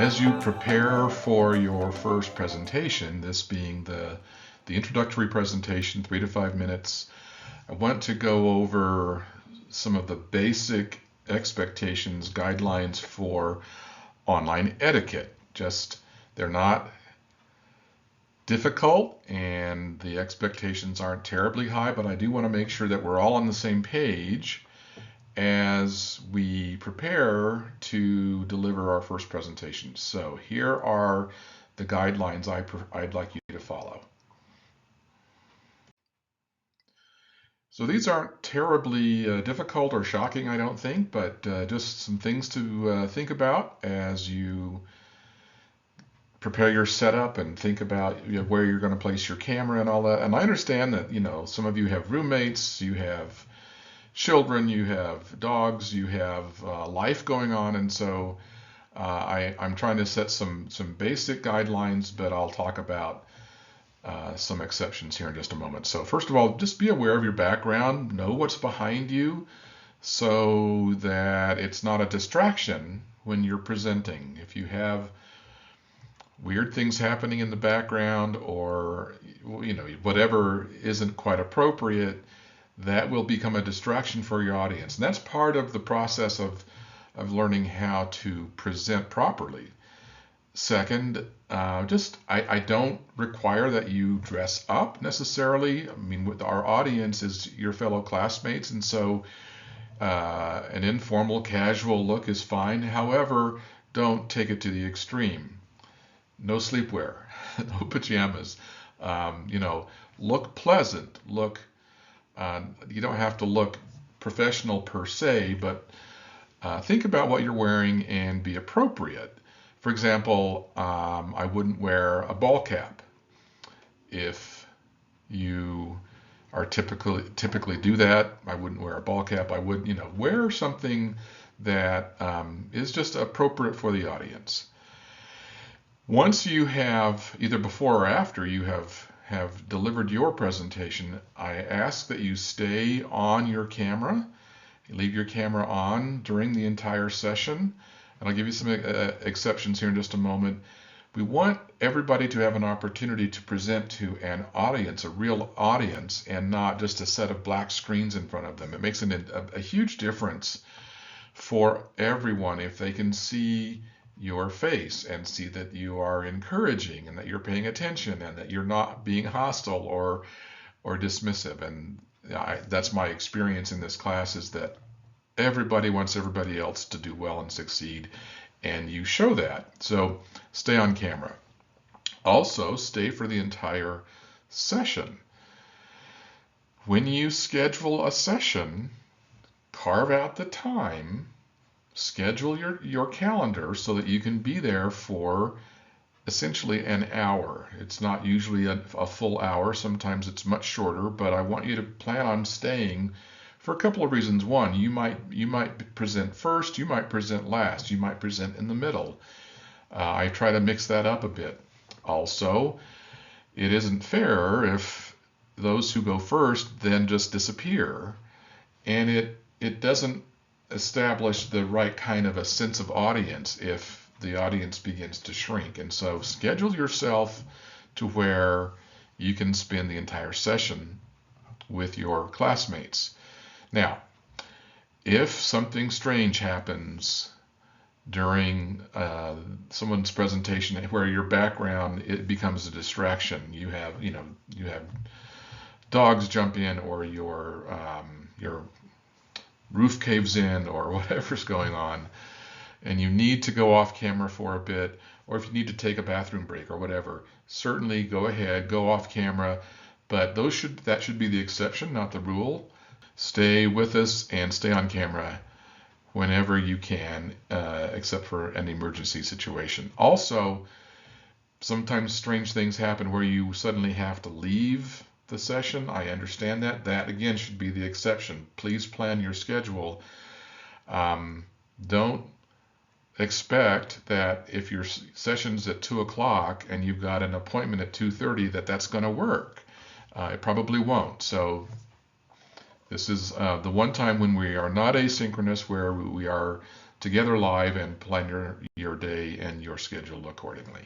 As you prepare for your first presentation, this being the introductory presentation, 3 to 5 minutes, I want to go over some of the basic expectations, guidelines for online etiquette. They're not difficult and the expectations aren't terribly high, but I do want to make sure that we're all on the same page as we prepare to deliver our first presentation. So here are the guidelines I'd like you to follow. So these aren't terribly difficult or shocking, I don't think, but just some things to think about as you prepare your setup and think about where you're going to place your camera and all that. And I understand that, some of you have roommates, you have children, you have dogs, you have life going on, and so I'm trying to set some basic guidelines, but I'll talk about some exceptions here in just a moment. So first of all, just be aware of your background, know what's behind you so that it's not a distraction when you're presenting. If you have weird things happening in the background or whatever isn't quite appropriate, that will become a distraction for your audience. And that's part of the process of learning how to present properly. Second, I don't require that you dress up necessarily. I mean, with our audience is your fellow classmates, and so an informal, casual look is fine. However, don't take it to the extreme. No sleepwear, no pajamas. Look pleasant. You don't have to look professional per se, but think about what you're wearing and be appropriate. For example, I wouldn't wear a ball cap. If you are typically do that, I wouldn't wear a ball cap. I would, wear something that is just appropriate for the audience. Once you have, either before or after you have delivered your presentation, I ask that you stay on your camera. Leave your camera on during the entire session. And I'll give you some exceptions here in just a moment. We want everybody to have an opportunity to present to an audience, a real audience, and not just a set of black screens in front of them. It makes a huge difference for everyone if they can see your face and see that you are encouraging and that you're paying attention and that you're not being hostile or dismissive. And that's my experience in this class, is that everybody wants everybody else to do well and succeed, and you show that. So stay on camera. Also, stay for the entire session. When you schedule a session, carve out the time, schedule your calendar so that you can be there for essentially an hour. It's not usually a full hour. Sometimes it's much shorter, but I want you to plan on staying for a couple of reasons. One, you might present first, you might present last, you might present in the middle. I try to mix that up a bit. Also, it isn't fair if those who go first then just disappear, and it doesn't establish the right kind of a sense of audience if the audience begins to shrink. And so schedule yourself to where you can spend the entire session with your classmates. Now, if something strange happens during someone's presentation where your background it becomes a distraction, you have dogs jump in, or your roof caves in, or whatever's going on, and you need to go off camera for a bit, or if you need to take a bathroom break or whatever, certainly go ahead, go off camera, but that should be the exception, not the rule. Stay with us and stay on camera whenever you can, except for an emergency situation. Also, sometimes strange things happen where you suddenly have to leave the session. I understand that. That, again, should be the exception. Please plan your schedule. Don't expect that if your session's at 2 o'clock and you've got an appointment at 2:30 that's going to work. It probably won't. So This is the one time when we are not asynchronous, where we are together live and plan your day and your schedule accordingly.